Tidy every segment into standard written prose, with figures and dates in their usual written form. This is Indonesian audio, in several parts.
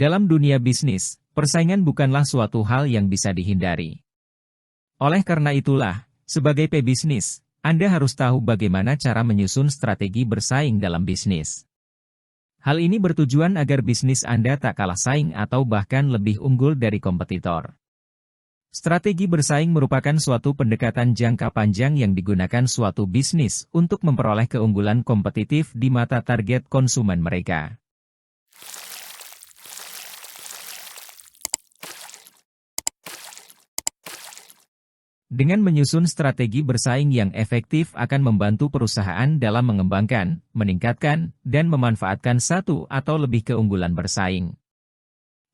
Dalam dunia bisnis, persaingan bukanlah suatu hal yang bisa dihindari. Oleh karena itulah, sebagai pebisnis, Anda harus tahu bagaimana cara menyusun strategi bersaing dalam bisnis. Hal ini bertujuan agar bisnis Anda tak kalah saing atau bahkan lebih unggul dari kompetitor. Strategi bersaing merupakan suatu pendekatan jangka panjang yang digunakan suatu bisnis untuk memperoleh keunggulan kompetitif di mata target konsumen mereka. Dengan menyusun strategi bersaing yang efektif akan membantu perusahaan dalam mengembangkan, meningkatkan, dan memanfaatkan satu atau lebih keunggulan bersaing.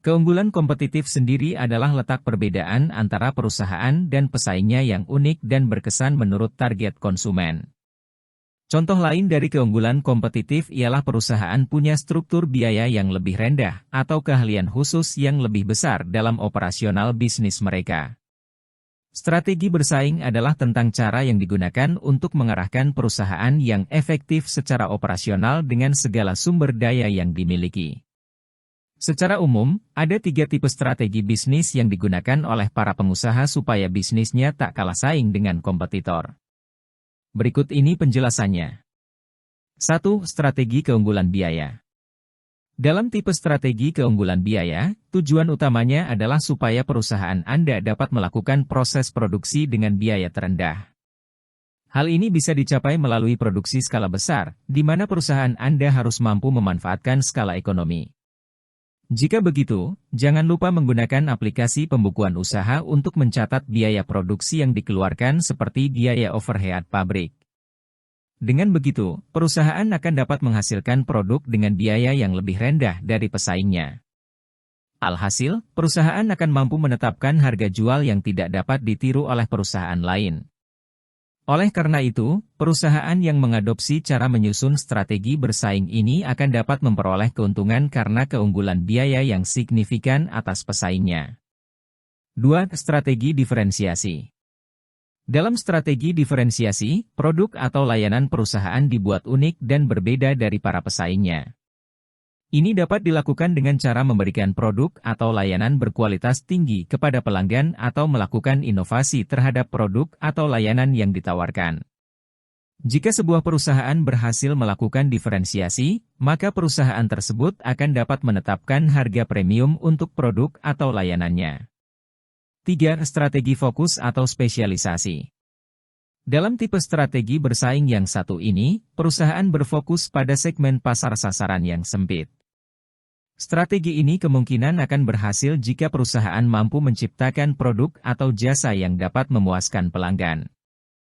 Keunggulan kompetitif sendiri adalah letak perbedaan antara perusahaan dan pesaingnya yang unik dan berkesan menurut target konsumen. Contoh lain dari keunggulan kompetitif ialah perusahaan punya struktur biaya yang lebih rendah atau keahlian khusus yang lebih besar dalam operasional bisnis mereka. Strategi bersaing adalah tentang cara yang digunakan untuk mengarahkan perusahaan yang efektif secara operasional dengan segala sumber daya yang dimiliki. Secara umum, ada 3 tipe strategi bisnis yang digunakan oleh para pengusaha supaya bisnisnya tak kalah saing dengan kompetitor. Berikut ini penjelasannya. 1. Strategi keunggulan biaya. Dalam tipe strategi keunggulan biaya, tujuan utamanya adalah supaya perusahaan Anda dapat melakukan proses produksi dengan biaya terendah. Hal ini bisa dicapai melalui produksi skala besar, di mana perusahaan Anda harus mampu memanfaatkan skala ekonomi. Jika begitu, jangan lupa menggunakan aplikasi pembukuan usaha untuk mencatat biaya produksi yang dikeluarkan seperti biaya overhead pabrik. Dengan begitu, perusahaan akan dapat menghasilkan produk dengan biaya yang lebih rendah dari pesaingnya. Alhasil, perusahaan akan mampu menetapkan harga jual yang tidak dapat ditiru oleh perusahaan lain. Oleh karena itu, perusahaan yang mengadopsi cara menyusun strategi bersaing ini akan dapat memperoleh keuntungan karena keunggulan biaya yang signifikan atas pesaingnya. 2. Strategi diferensiasi. Dalam strategi diferensiasi, produk atau layanan perusahaan dibuat unik dan berbeda dari para pesaingnya. Ini dapat dilakukan dengan cara memberikan produk atau layanan berkualitas tinggi kepada pelanggan atau melakukan inovasi terhadap produk atau layanan yang ditawarkan. Jika sebuah perusahaan berhasil melakukan diferensiasi, maka perusahaan tersebut akan dapat menetapkan harga premium untuk produk atau layanannya. 3. Strategi fokus atau spesialisasi. Dalam tipe strategi bersaing yang satu ini, perusahaan berfokus pada segmen pasar sasaran yang sempit. Strategi ini kemungkinan akan berhasil jika perusahaan mampu menciptakan produk atau jasa yang dapat memuaskan pelanggan.